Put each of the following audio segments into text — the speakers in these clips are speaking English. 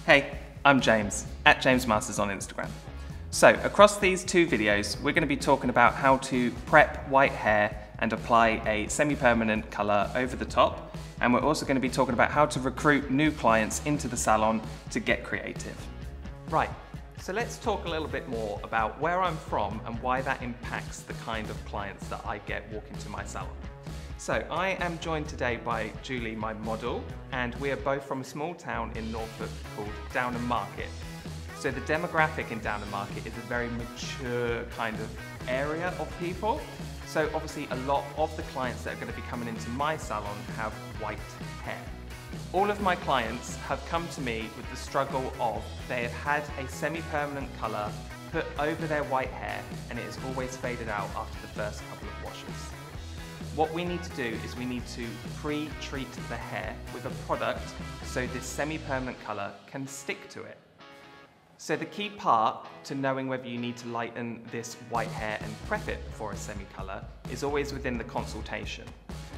Hey, I'm James, at Jaymz Marsters on Instagram. So, across these two videos, we're going to be talking about how to prep white hair and apply a semi-permanent colour over the top. And we're also going to be talking about how to recruit new clients into the salon to get creative. Right, so let's talk a little bit more about where I'm from and why that impacts the kind of clients that I get walking to my salon. So I am joined today by Julie, my model, and we are both from a small town in Norfolk called Downham Market. So the demographic in Downham Market is a very mature kind of area of people. So obviously a lot of the clients that are going to be coming into my salon have white hair. All of my clients have come to me with the struggle of they have had a semi-permanent colour put over their white hair and it has always faded out after the first couple of washes. What we need to do is we need to pre-treat the hair with a product so this semi-permanent colour can stick to it. So the key part to knowing whether you need to lighten this white hair and prep it for a semi-colour is always within the consultation.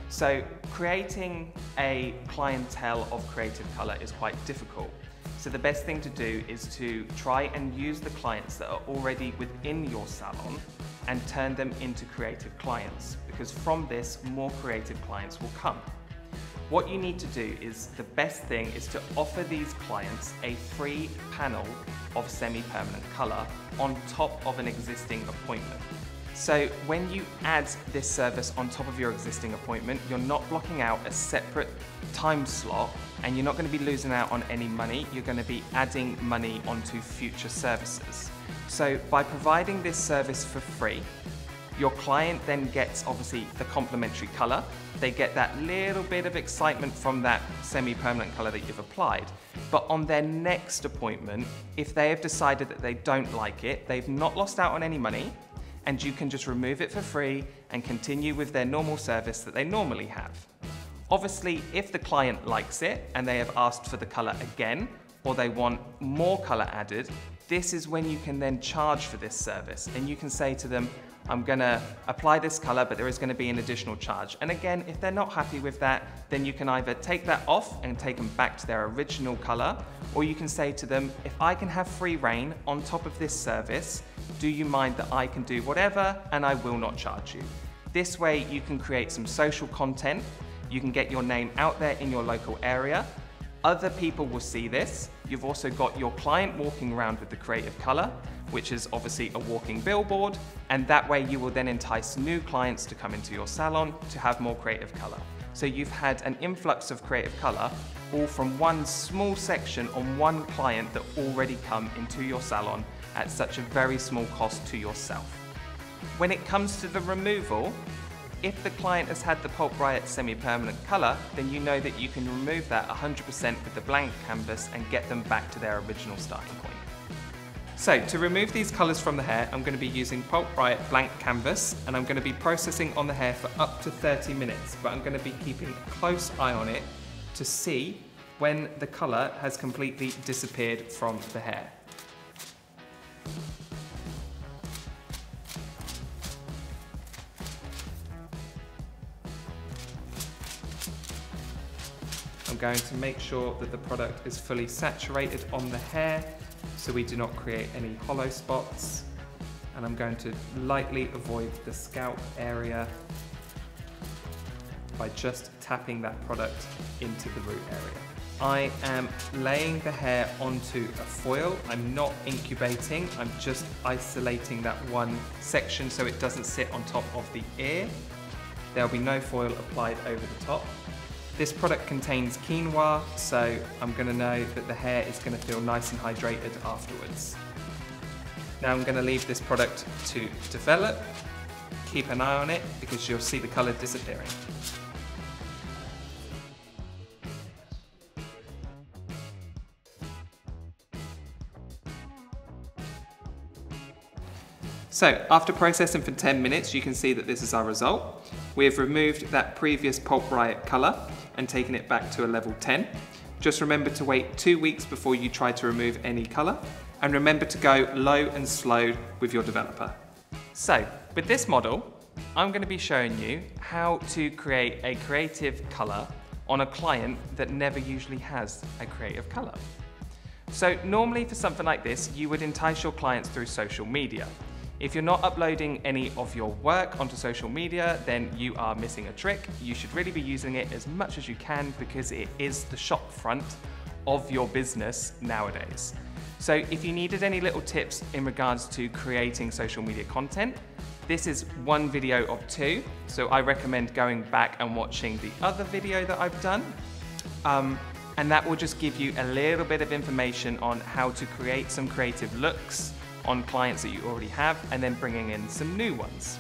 So creating a clientele of creative colour is quite difficult. So the best thing to do is to try and use the clients that are already within your salon and turn them into creative clients, because from this, more creative clients will come. What you need to do is, the best thing is to offer these clients a free panel of semi-permanent colour on top of an existing appointment. So when you add this service on top of your existing appointment, you're not blocking out a separate time slot and you're not going to be losing out on any money. You're going to be adding money onto future services. So by providing this service for free, your client then gets obviously the complimentary colour. They get that little bit of excitement from that semi-permanent colour that you've applied. But on their next appointment, if they have decided that they don't like it, they've not lost out on any money, and you can just remove it for free and continue with their normal service that they normally have. Obviously, if the client likes it and they have asked for the colour again, or they want more colour added, this is when you can then charge for this service. And you can say to them, I'm gonna apply this colour, but there is gonna be an additional charge. And again, if they're not happy with that, then you can either take that off and take them back to their original colour, or you can say to them, if I can have free reign on top of this service, do you mind that I can do whatever and I will not charge you? This way you can create some social content, you can get your name out there in your local area, other people will see this. You've also got your client walking around with the creative colour, which is obviously a walking billboard, and that way you will then entice new clients to come into your salon to have more creative colour. So you've had an influx of creative colour all from one small section on one client that already come into your salon at such a very small cost to yourself. When it comes to the removal, if the client has had the Pulp Riot semi-permanent colour, then you know that you can remove that 100% with the blank canvas and get them back to their original starting point. So to remove these colours from the hair, I'm going to be using Pulp Riot blank canvas, and I'm going to be processing on the hair for up to 30 minutes, but I'm going to be keeping a close eye on it to see when the colour has completely disappeared from the hair. I'm going to make sure that the product is fully saturated on the hair so we do not create any hollow spots, and I'm going to lightly avoid the scalp area by just tapping that product into the root area. I am laying the hair onto a foil. I'm not incubating, I'm just isolating that one section so it doesn't sit on top of the ear. There'll be no foil applied over the top. This product contains quinoa, so I'm going to know that the hair is going to feel nice and hydrated afterwards. Now I'm going to leave this product to develop. Keep an eye on it because you'll see the colour disappearing. So after processing for 10 minutes, you can see that this is our result. We have removed that previous Pulp Riot colour and taken it back to a level 10. Just remember to wait 2 weeks before you try to remove any colour, and remember to go low and slow with your developer. So with this model, I'm going to be showing you how to create a creative colour on a client that never usually has a creative colour. So normally for something like this, you would entice your clients through social media. If you're not uploading any of your work onto social media, then you are missing a trick. You should really be using it as much as you can because it is the shop front of your business nowadays. So if you needed any little tips in regards to creating social media content, this is one video of two. So I recommend going back and watching the other video that I've done. And that will just give you a little bit of information on how to create some creative looks on clients that you already have, and then bringing in some new ones.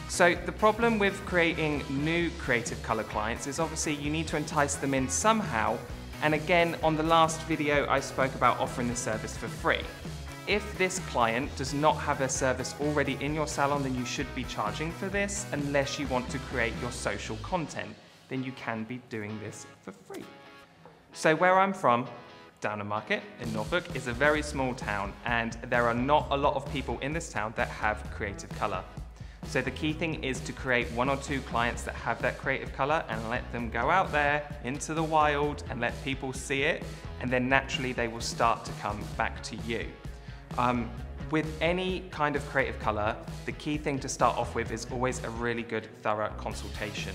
So the problem with creating new creative color clients is obviously you need to entice them in somehow. And again, on the last video, I spoke about offering the service for free. If this client does not have a service already in your salon, then you should be charging for this unless you want to create your social content. Then you can be doing this for free. So where I'm from, Downham Market in Norfolk is a very small town, and there are not a lot of people in this town that have creative color. So the key thing is to create one or two clients that have that creative color and let them go out there into the wild and let people see it, and then naturally they will start to come back to you. With any kind of creative color, the key thing to start off with is always a really good thorough consultation.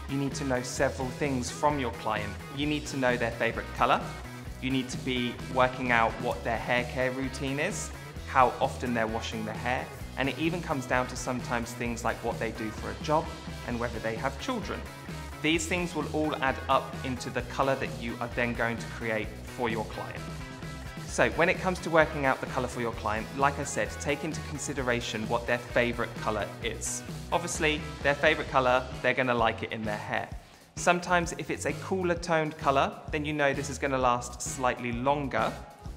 You need to know several things from your client. You need to know their favorite color. You need to be working out what their hair care routine is, how often they're washing their hair, and it even comes down to sometimes things like what they do for a job and whether they have children. These things will all add up into the color that you are then going to create for your client. So when it comes to working out the color for your client, like I said, take into consideration what their favorite color is. Obviously, their favorite color, they're gonna like it in their hair. Sometimes if it's a cooler toned color, then you know this is gonna last slightly longer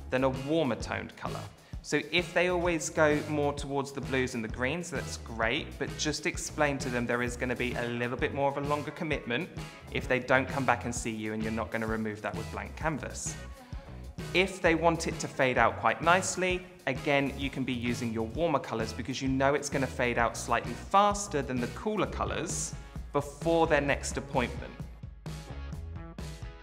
than a warmer toned color. So if they always go more towards the blues and the greens, that's great, but just explain to them there is gonna be a little bit more of a longer commitment if they don't come back and see you, and you're not gonna remove that with blank canvas. If they want it to fade out quite nicely, again, you can be using your warmer colors because you know it's gonna fade out slightly faster than the cooler colors before their next appointment.